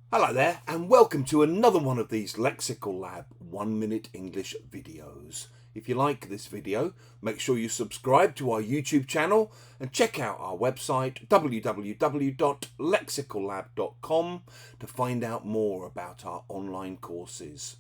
Hello there, and welcome to another one of these Lexical Lab 1 Minute English videos. If you like this video, make sure you subscribe to our YouTube channel and check out our website www.lexicallab.com to find out more about our online courses.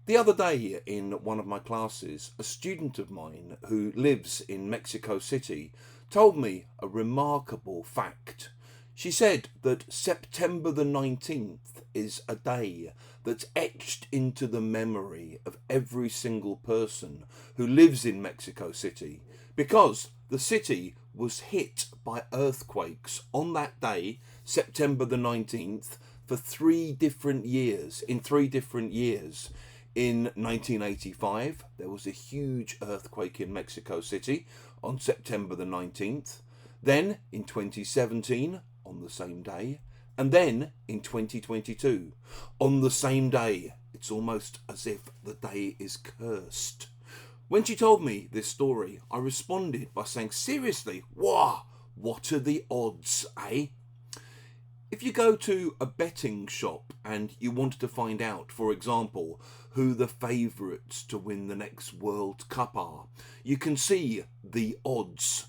The other day in one of my classes, a student of mine who lives in Mexico City told me a remarkable fact. She said that September the 19th is a day that's etched into the memory of every single person who lives in Mexico City because the city was hit by earthquakes on that day, September the 19th, for 3 different years. In 3 different years. In 1985, there was a huge earthquake in Mexico City on September the 19th. Then in 2017, on the same day, and then in 2022 on the same day. It's almost as if the day is cursed. When she told me this story, I responded by saying, seriously, wow, what are the odds, eh? If you go to a betting shop and you wanted to find out, for example, who the favourites to win the next World Cup are, you can see the odds.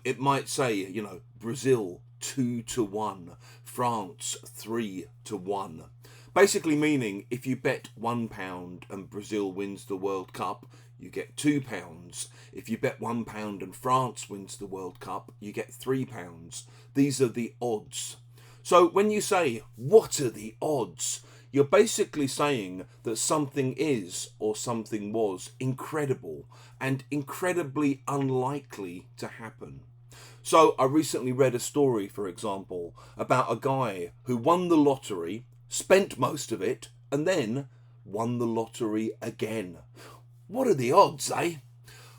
It might say, Brazil 2-1, France 3-1. Basically meaning if you bet £1 and Brazil wins the World Cup, you get £2. If you bet £1 and France wins the World Cup, you get £3. These are the odds. So when you say, what are the odds? You're basically saying that something is or something was incredible and incredibly unlikely to happen. So I recently read a story, for example, about a guy who won the lottery, spent most of it, and then won the lottery again. What are the odds, eh?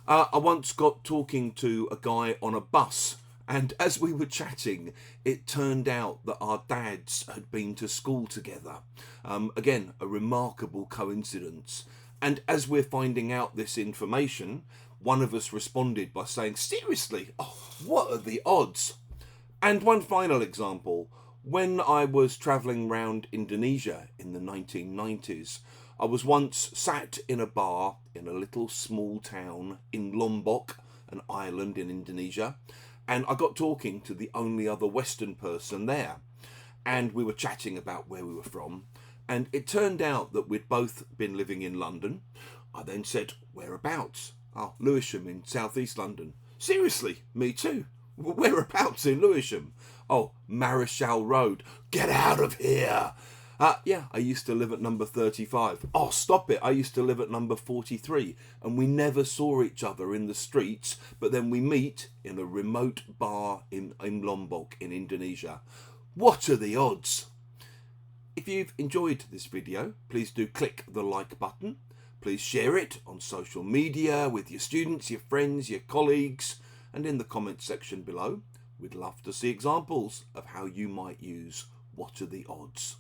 I once got talking to a guy on a bus, and as we were chatting, it turned out that our dads had been to school together. Again, a remarkable coincidence. And as we're finding out this information, one of us responded by saying, seriously, what are the odds? And one final example, when I was travelling around Indonesia in the 1990s, I was once sat in a bar in a little small town in Lombok, an island in Indonesia, and I got talking to the only other Western person there. And we were chatting about where we were from, and it turned out that we'd both been living in London. I then said, whereabouts? Oh, Lewisham in southeast London. Seriously, me too. Whereabouts in Lewisham? Oh, Marischal Road. Get out of here. Yeah, I used to live at number 35. Oh, stop it. I used to live at number 43. And we never saw each other in the streets, but then we meet in a remote bar in Lombok in Indonesia. What are the odds? If you've enjoyed this video, please do click the like button. Please share it on social media with your students, your friends, your colleagues, and in the comments section below. We'd love to see examples of how you might use what are the odds.